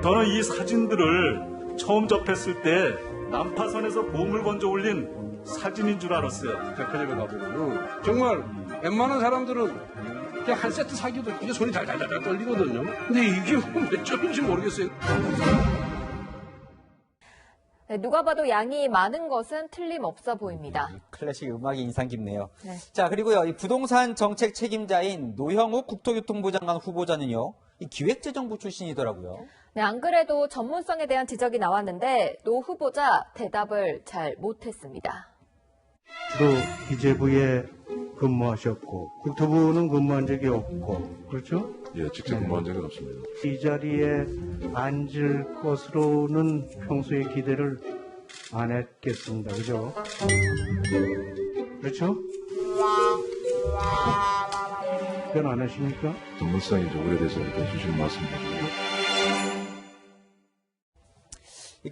저는 이 사진들을 처음 접했을 때 난파선에서 보물 건져 올린 사진인 줄 알았어요. 백화점에 가보면 정말 웬만한 사람들은 그냥 한 세트 사기도 이게 손이 달달달 떨리거든요. 근데 이게 몇 점인지 모르겠어요. 네, 누가 봐도 양이 많은 것은 틀림없어 보입니다. 클래식 음악이 인상 깊네요. 네. 자, 그리고요, 이 부동산 정책 책임자인 노형욱 국토교통부 장관 후보자는요, 이 기획재정부 출신이더라고요. 네, 안 그래도 전문성에 대한 지적이 나왔는데 노 후보자 대답을 잘 못했습니다. 주로 기재부에 근무하셨고 국토부는 근무한 적이 없고 그렇죠? 예, 직접 근무한 적은 없습니다. 이 자리에 앉을 것으로는 평소에 기대를 안 했겠습니다. 그죠? 그렇죠? 그건 안 하십니까? 전문성이 좀 오래돼서 이렇게 주시는 말씀입니다.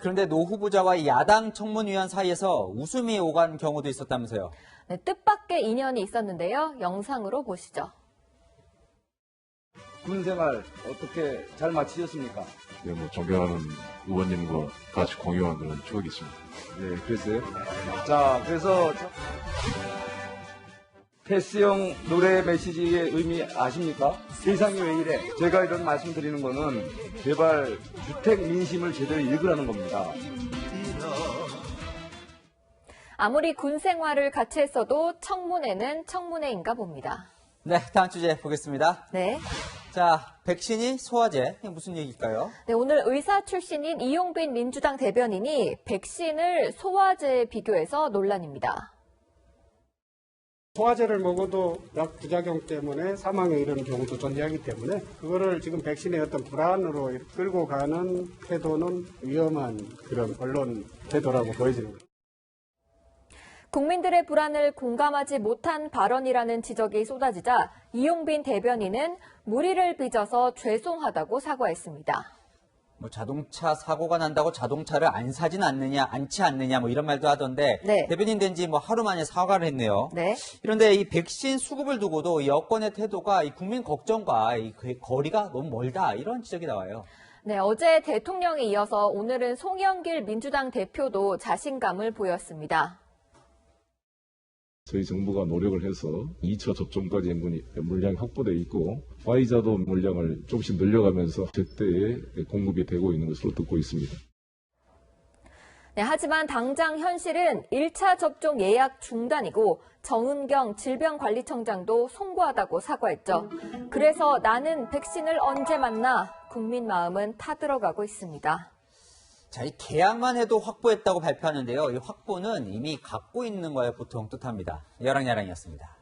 그런데 노 후보자와 이 야당 청문위원 사이에서 웃음이 오간 경우도 있었다면서요. 네, 뜻밖의 인연이 있었는데요. 영상으로 보시죠. 군 생활 어떻게 잘 마치셨습니까? 예, 존경하는 의원님과 같이 공유한 그런 추억이 있습니다. 네, 그랬어요. 자, 그래서 패스형 노래 메시지의 의미 아십니까? 세상이 왜 이래? 제가 이런 말씀드리는 거는 제발 주택 민심을 제대로 읽으라는 겁니다. 아무리 군 생활을 같이 했어도 청문회는 청문회인가 봅니다. 네, 다음 주제 보겠습니다. 네. 자, 백신이 소화제, 이게 무슨 얘기일까요? 네, 오늘 의사 출신인 이용빈 민주당 대변인이 백신을 소화제에 비교해서 논란입니다. 소화제를 먹어도 약 부작용 때문에 사망에 이르는 경우도 존재하기 때문에 그거를 지금 백신의 어떤 불안으로 끌고 가는 태도는 위험한 그런 언론 태도라고 보여지는 거죠. 국민들의 불안을 공감하지 못한 발언이라는 지적이 쏟아지자 이용빈 대변인은 무리를 빚어서 죄송하다고 사과했습니다. 자동차 사고가 난다고 자동차를 안 사진 않지 않느냐, 이런 말도 하던데, 네. 대변인 된 지 하루 만에 사과를 했네요. 네. 그런데 이 백신 수급을 두고도 이 여권의 태도가 이 국민 걱정과 그 거리가 너무 멀다, 이런 지적이 나와요. 네, 어제 대통령에 이어서 오늘은 송영길 민주당 대표도 자신감을 보였습니다. 저희 정부가 노력을 해서 2차 접종까지 물량이 확보되어 있고 화이자도 물량을 조금씩 늘려가면서 제때에 공급이 되고 있는 것으로 듣고 있습니다. 네, 하지만 당장 현실은 1차 접종 예약 중단이고 정은경 질병관리청장도 송구하다고 사과했죠. 그래서 나는 백신을 언제 맞나 국민 마음은 타들어가고 있습니다. 자, 이 계약만 해도 확보했다고 발표하는데요. 이 확보는 이미 갖고 있는 거에 보통 뜻합니다. 여랑야랑이었습니다.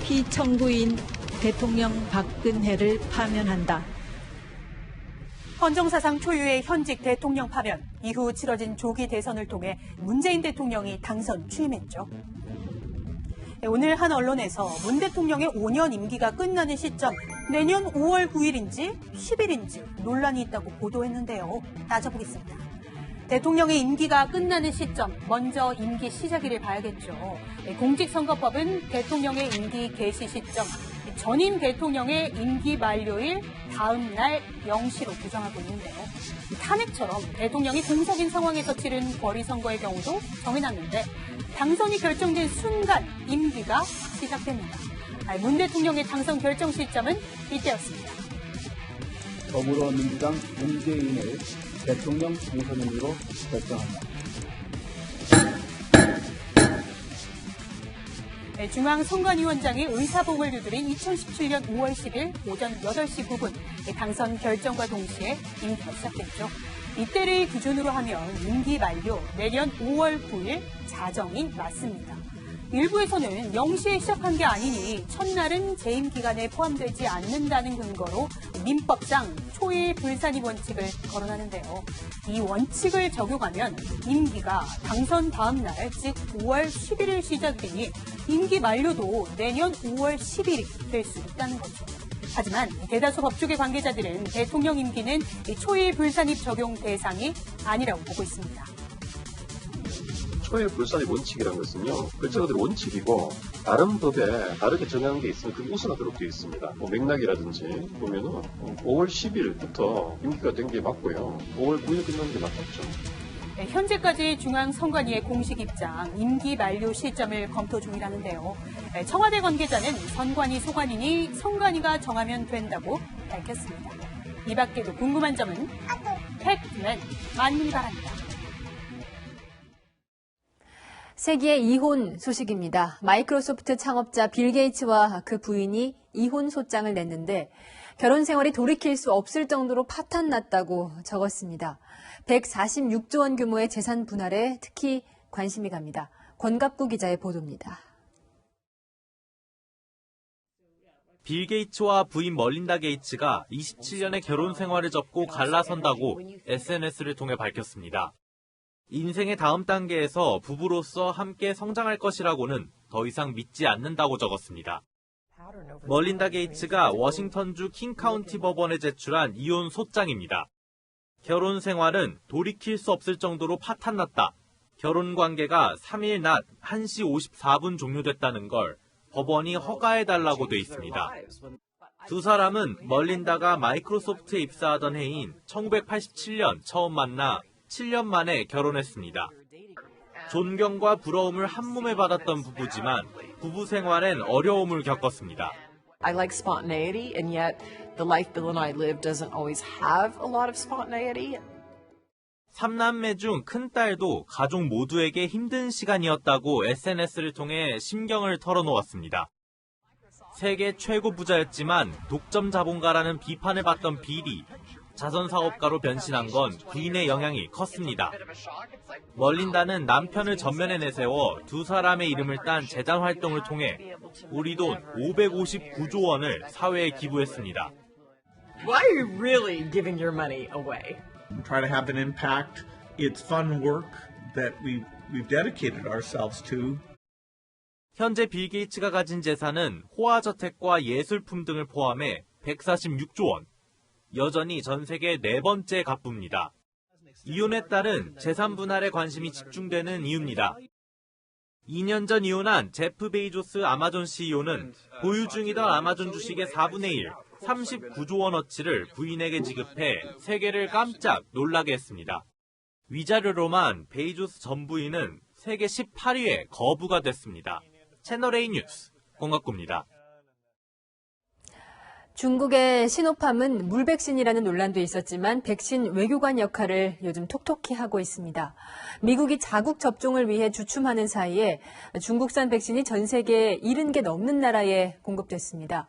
피청구인 대통령 박근혜를 파면한다. 헌정사상 초유의 현직 대통령 파면, 이후 치러진 조기 대선을 통해 문재인 대통령이 당선 취임했죠. 오늘 한 언론에서 문 대통령의 5년 임기가 끝나는 시점 내년 5월 9일인지 10일인지 논란이 있다고 보도했는데요. 따져보겠습니다. 대통령의 임기가 끝나는 시점, 먼저 임기 시작일을 봐야겠죠. 공직선거법은 대통령의 임기 개시 시점, 전임 대통령의 임기 만료일 다음 날 0시로 규정하고 있는데요. 탄핵처럼 대통령이 공석인 상황에서 치른 거리선거의 경우도 정해놨는데 당선이 결정된 순간 임기가 시작됩니다. 문 대통령의 당선 결정 시점은 이때였습니다. 더불어민주당 문재인의 대통령 당선인으로 결정합니다. 중앙선관위원장이 의사봉을 두드린 2017년 5월 10일 오전 8시 9분 당선 결정과 동시에 임기가 시작됐죠. 이때를 기준으로 하면 임기 만료 내년 5월 9일 자정이 맞습니다. 일부에서는 0시에 시작한 게 아니니 첫날은 재임 기간에 포함되지 않는다는 근거로 민법상 초일 불산입 원칙을 거론하는데요. 이 원칙을 적용하면 임기가 당선 다음 날, 즉 5월 11일 시작이니 임기 만료도 내년 5월 10일이 될 수 있다는 거죠. 하지만 대다수 법조계 관계자들은 대통령 임기는 초일 불산입 적용 대상이 아니라고 보고 있습니다. 초일 불산입 원칙이라는 것은요, 글자 그대로 원칙이고 다른 법에 다르게 정하는 게 있으면 그게 우선하도록 되어 있습니다. 맥락이라든지 보면은 5월 10일부터 임기가 된 게 맞고요, 5월 9일 끝난 게 맞았죠. 현재까지 중앙선관위의 공식 입장, 임기 만료 시점을 검토 중이라는데요. 청와대 관계자는 선관위 소관이니 선관위가 정하면 된다고 밝혔습니다. 이 밖에도 궁금한 점은 팩트맨 맞는 바랍니다. 세기의 이혼 소식입니다. 마이크로소프트 창업자 빌 게이츠와 그 부인이 이혼 소장을 냈는데 결혼 생활이 돌이킬 수 없을 정도로 파탄났다고 적었습니다. 146조 원 규모의 재산 분할에 특히 관심이 갑니다. 권갑구 기자의 보도입니다. 빌 게이츠와 부인 멀린다 게이츠가 27년의 결혼 생활을 접고 갈라선다고 SNS를 통해 밝혔습니다. 인생의 다음 단계에서 부부로서 함께 성장할 것이라고는 더 이상 믿지 않는다고 적었습니다. 멀린다 게이츠가 워싱턴주 킹카운티 법원에 제출한 이혼 소장입니다. 결혼 생활은 돌이킬 수 없을 정도로 파탄났다. 결혼 관계가 3일 낮 1시 54분 종료됐다는 걸 법원이 허가해달라고 돼 있습니다. 두 사람은 멀린다가 마이크로소프트에 입사하던 해인 1987년 처음 만나 7년 만에 결혼했습니다. 존경과 부러움을 한몸에 받았던 부부지만 부부 생활엔 어려움을 겪었습니다. I like spontaneity, and yet the life Bill and I live doesn't always have a lot of spontaneity. 3남매 중 큰딸도 가족 모두에게 힘든 시간이었다고 SNS를 통해 심경을 털어놓았습니다. 세계 최고 부자였지만 독점 자본가라는 비판을 받던 빌이 자선사업가로 변신한 건 부인의 영향이 컸습니다. 멀린다는 남편을 전면에 내세워 두 사람의 이름을 딴 재단 활동을 통해 우리 돈 559조 원을 사회에 기부했습니다. Why are you really giving your money away? Try to have an impact. It's fun work that we've dedicated ourselves to. 현재 빌 게이츠가 가진 재산은 호화저택과 예술품 등을 포함해 146조 원. 여전히 전 세계 네 번째 갑부입니다. 이혼에 따른 재산 분할에 관심이 집중되는 이유입니다. 2년 전 이혼한 제프 베이조스 아마존 CEO는 보유 중이던 아마존 주식의 4분의 1, 39조 원어치를 부인에게 지급해 세계를 깜짝 놀라게 했습니다. 위자료로만 베이조스 전 부인은 세계 18위에 거부가 됐습니다. 채널A 뉴스 권갑구입니다. 중국의 시노팜은 물백신이라는 논란도 있었지만 백신 외교관 역할을 요즘 톡톡히 하고 있습니다. 미국이 자국 접종을 위해 주춤하는 사이에 중국산 백신이 전 세계 70개 넘는 나라에 공급됐습니다.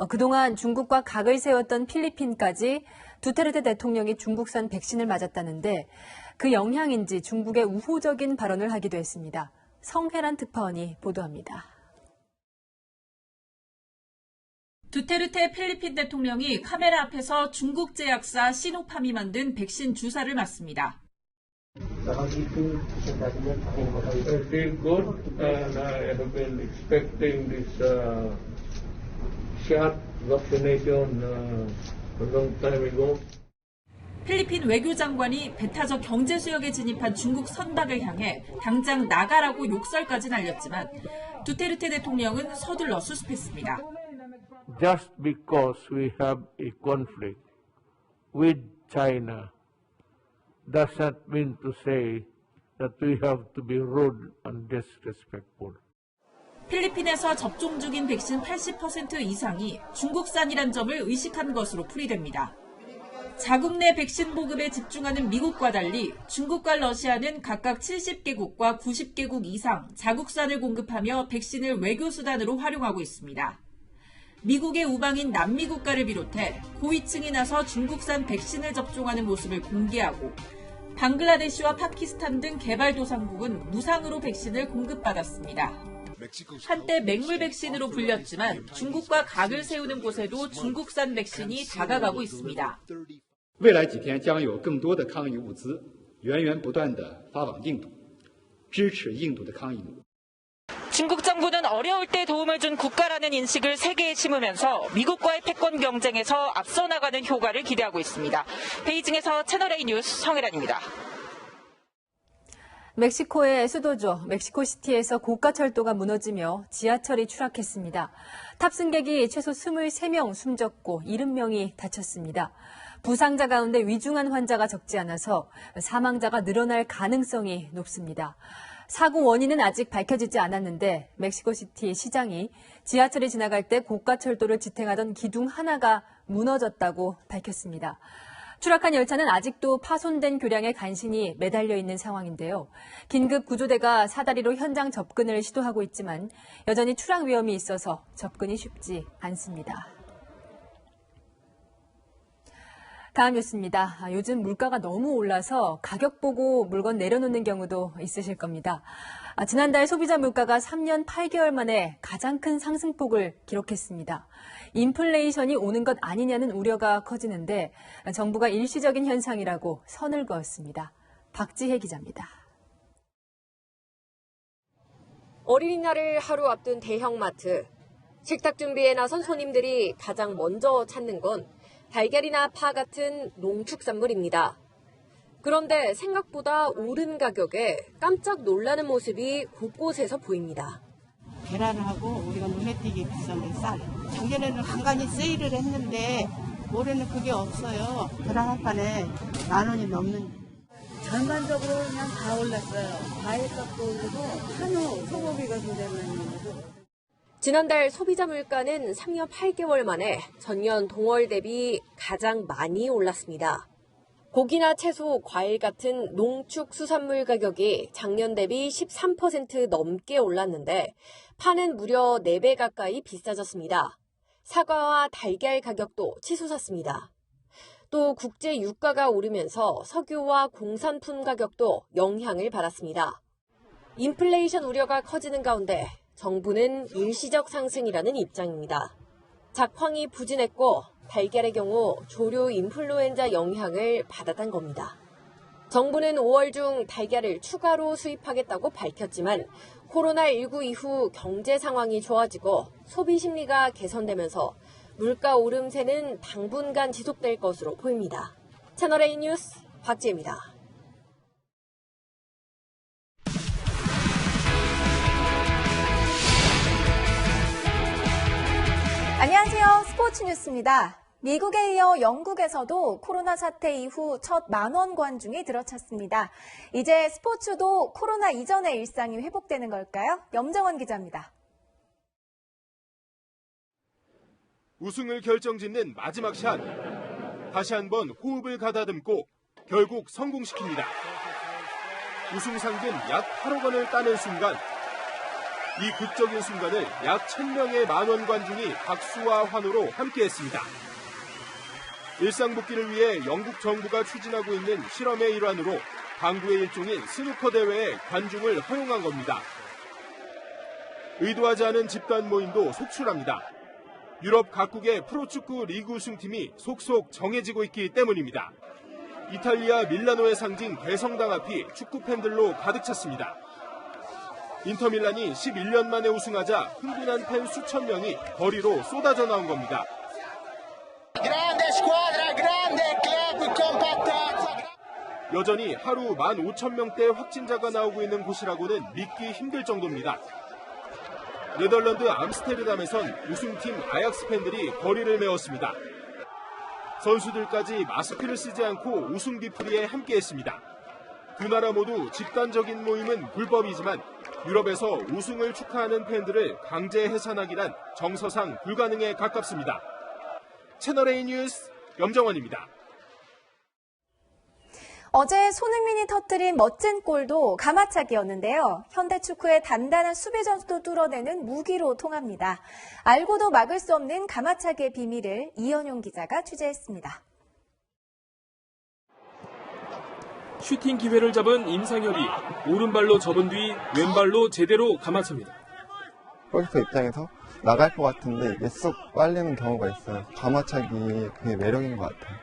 그동안 중국과 각을 세웠던 필리핀까지 두테르테 대통령이 중국산 백신을 맞았다는데 그 영향인지 중국의 우호적인 발언을 하기도 했습니다. 성혜란 특파원이 보도합니다. 두테르테 필리핀 대통령이 카메라 앞에서 중국 제약사 시노팜이 만든 백신 주사를 맞습니다. I feel good and I have been expecting this shot vaccination a long time ago. 필리핀 외교장관이 배타적 경제 수역에 진입한 중국 선박을 향해 당장 나가라고 욕설까지 날렸지만 두테르테 대통령은 서둘러 수습했습니다. Just because we have a conflict with China does not mean to say that we have to be rude and disrespectful. 필리핀에서 접종 중인 백신 80% 이상이 중국산이란 점을 의식한 것으로 풀이됩니다. 자국 내 백신 보급에 집중하는 미국과 달리 중국과 러시아는 각각 70개국과 90개국 이상 자국산을 공급하며 백신을 외교수단으로 활용하고 있습니다. 미국의 우방인 남미 국가를 비롯해 고위층이 나서 중국산 백신을 접종하는 모습을 공개하고 방글라데시와 파키스탄 등 개발도상국은 무상으로 백신을 공급받았습니다. 한때 맹물 백신으로 불렸지만 중국과 각을 세우는 곳에도 중국산 백신이 다가가고 있습니다. 未来几天将有更多的抗疫物资源源不断地发往印度，支持印度的抗疫努力。 중국 정부는 어려울 때 도움을 준 국가라는 인식을 세계에 심으면서 미국과의 패권 경쟁에서 앞서 나가는 효과를 기대하고 있습니다. 베이징에서 채널A 뉴스 성혜란입니다. 멕시코의 수도죠. 멕시코시티에서 고가철도가 무너지며 지하철이 추락했습니다. 탑승객이 최소 23명 숨졌고 70명이 다쳤습니다. 부상자 가운데 위중한 환자가 적지 않아서 사망자가 늘어날 가능성이 높습니다. 사고 원인은 아직 밝혀지지 않았는데 멕시코시티 시장이 지하철이 지나갈 때 고가철도를 지탱하던 기둥 하나가 무너졌다고 밝혔습니다. 추락한 열차는 아직도 파손된 교량에 간신히 매달려 있는 상황인데요. 긴급 구조대가 사다리로 현장 접근을 시도하고 있지만 여전히 추락 위험이 있어서 접근이 쉽지 않습니다. 다음 뉴스입니다. 요즘 물가가 너무 올라서 가격 보고 물건 내려놓는 경우도 있으실 겁니다. 지난달 소비자 물가가 3년 8개월 만에 가장 큰 상승폭을 기록했습니다. 인플레이션이 오는 것 아니냐는 우려가 커지는데 정부가 일시적인 현상이라고 선을 그었습니다. 박지혜 기자입니다. 어린이날을 하루 앞둔 대형마트. 식탁 준비에 나선 손님들이 가장 먼저 찾는 건 달걀이나 파 같은 농축산물입니다. 그런데 생각보다 오른 가격에 깜짝 놀라는 모습이 곳곳에서 보입니다. 계란하고 우리가 눈에 띄게 비싼 게 쌀. 작년에는 간간히 세일을 했는데 올해는 그게 없어요. 계란 한 판에 10,000원이 넘는. 전반적으로 그냥 다 올랐어요. 과일값도 오르고 한우 소고기가 굉장히 많이 오르고. 지난달 소비자 물가는 3년 8개월 만에 전년 동월 대비 가장 많이 올랐습니다. 고기나 채소, 과일 같은 농축수산물 가격이 작년 대비 13% 넘게 올랐는데 파는 무려 4배 가까이 비싸졌습니다. 사과와 달걀 가격도 치솟았습니다. 또 국제 유가가 오르면서 석유와 공산품 가격도 영향을 받았습니다. 인플레이션 우려가 커지는 가운데 정부는 일시적 상승이라는 입장입니다. 작황이 부진했고 달걀의 경우 조류 인플루엔자 영향을 받았던 겁니다. 정부는 5월 중 달걀을 추가로 수입하겠다고 밝혔지만 코로나19 이후 경제 상황이 좋아지고 소비 심리가 개선되면서 물가 오름세는 당분간 지속될 것으로 보입니다. 채널A 뉴스 박지혜입니다. 안녕하세요. 스포츠 뉴스입니다. 미국에 이어 영국에서도 코로나 사태 이후 첫 만원 관중이 들어찼습니다. 이제 스포츠도 코로나 이전의 일상이 회복되는 걸까요? 염정원 기자입니다. 우승을 결정짓는 마지막 샷. 다시 한번 호흡을 가다듬고 결국 성공시킵니다. 우승 상금 약 8억 원을 따낸 순간, 이 극적인 순간을 약 1,000명의 만원 관중이 박수와 환호로 함께했습니다. 일상 복귀를 위해 영국 정부가 추진하고 있는 실험의 일환으로 당구의 일종인 스누커 대회에 관중을 허용한 겁니다. 의도하지 않은 집단 모임도 속출합니다. 유럽 각국의 프로축구 리그 우승팀이 속속 정해지고 있기 때문입니다. 이탈리아 밀라노의 상징 대성당 앞이 축구 팬들로 가득 찼습니다. 인터밀란이 11년 만에 우승하자 흥분한 팬 수천 명이 거리로 쏟아져 나온 겁니다. 여전히 하루 15,000명대 확진자가 나오고 있는 곳이라고는 믿기 힘들 정도입니다. 네덜란드 암스테르담에선 우승팀 아약스 팬들이 거리를 메웠습니다. 선수들까지 마스크를 쓰지 않고 우승 뒤풀이에 함께했습니다. 두 나라 모두 집단적인 모임은 불법이지만 유럽에서 우승을 축하하는 팬들을 강제 해산하기란 정서상 불가능에 가깝습니다. 채널A 뉴스 염정원입니다. 어제 손흥민이 터뜨린 멋진 골도 가마차기였는데요. 현대축구의 단단한 수비전도 뚫어내는 무기로 통합니다. 알고도 막을 수 없는 가마차기의 비밀을 이현용 기자가 취재했습니다. 슈팅 기회를 잡은 임상혁이 오른발로 접은 뒤 왼발로 제대로 가마찹니다. 골키퍼 입장에서 나갈 것 같은데 이게 쏙 빨리는 경우가 있어요. 가마차기 그게 매력인 것 같아요.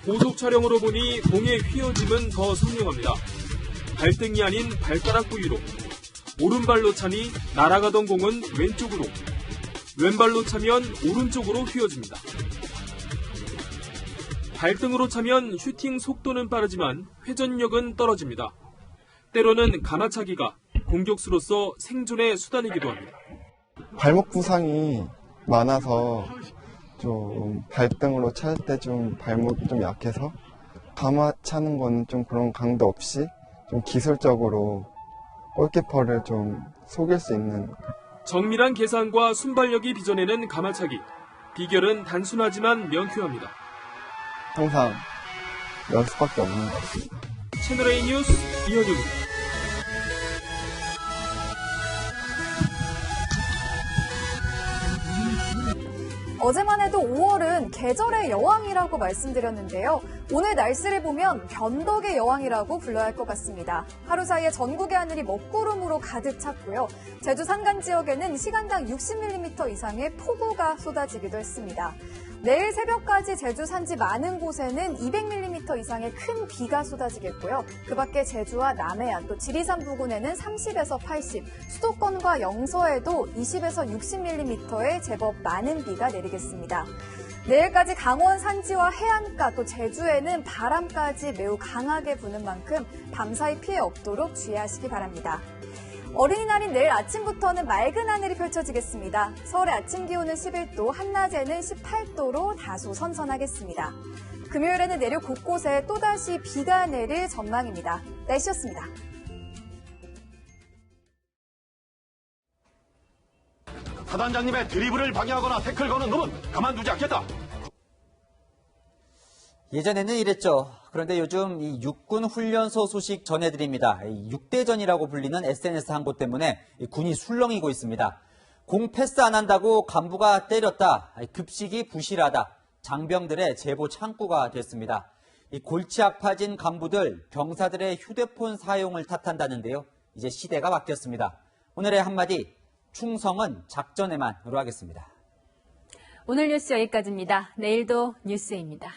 고속 촬영으로 보니 공의 휘어짐은 더 선명합니다. 발등이 아닌 발가락 부위로. 오른발로 차니 날아가던 공은 왼쪽으로. 왼발로 차면 오른쪽으로 휘어집니다. 발등으로 차면 슈팅 속도는 빠르지만 회전력은 떨어집니다. 때로는 가마차기가 공격수로서 생존의 수단이기도 합니다. 발목 부상이 많아서 좀 발등으로 찰 때 좀 발목이 좀 약해서 가마 차는 건 좀 그런 강도 없이 좀 기술적으로 골키퍼를 좀 속일 수 있는 정밀한 계산과 순발력이 빚어내는 가마차기. 비결은 단순하지만 명쾌합니다. 항상 연습밖에 없는 것 같습니다. 채널A 뉴스 이현용입니다. 어제만 해도 5월은 계절의 여왕이라고 말씀드렸는데요. 오늘 날씨를 보면 변덕의 여왕이라고 불러야 할 것 같습니다. 하루 사이에 전국의 하늘이 먹구름으로 가득 찼고요. 제주 산간 지역에는 시간당 60mm 이상의 폭우가 쏟아지기도 했습니다. 내일 새벽까지 제주 산지 많은 곳에는 200mm 이상의 큰 비가 쏟아지겠고요. 그 밖에 제주와 남해안 또 지리산 부근에는 30에서 80, 수도권과 영서에도 20에서 60mm의 제법 많은 비가 내리겠습니다. 내일까지 강원 산지와 해안가 또 제주에는 바람까지 매우 강하게 부는 만큼 밤사이 피해 없도록 주의하시기 바랍니다. 어린이날인 내일 아침부터는 맑은 하늘이 펼쳐지겠습니다. 서울의 아침 기온은 11도, 한낮에는 18도로 다소 선선하겠습니다. 금요일에는 내륙 곳곳에 또다시 비가 내릴 전망입니다. 날씨였습니다. 사단장님의 드리블을 방해하거나 태클 거는 놈은 가만두지 않겠다. 예전에는 이랬죠. 그런데 요즘 이 육군 훈련소 소식 전해드립니다. 6대전이라고 불리는 SNS 항고 때문에 군이 술렁이고 있습니다. 공 패스 안 한다고 간부가 때렸다. 급식이 부실하다. 장병들의 제보 창구가 됐습니다. 이 골치 아파진 간부들, 병사들의 휴대폰 사용을 탓한다는데요. 이제 시대가 바뀌었습니다. 오늘의 한마디, 충성은 작전에만으로 하겠습니다. 오늘 뉴스 여기까지입니다. 내일도 뉴스입니다.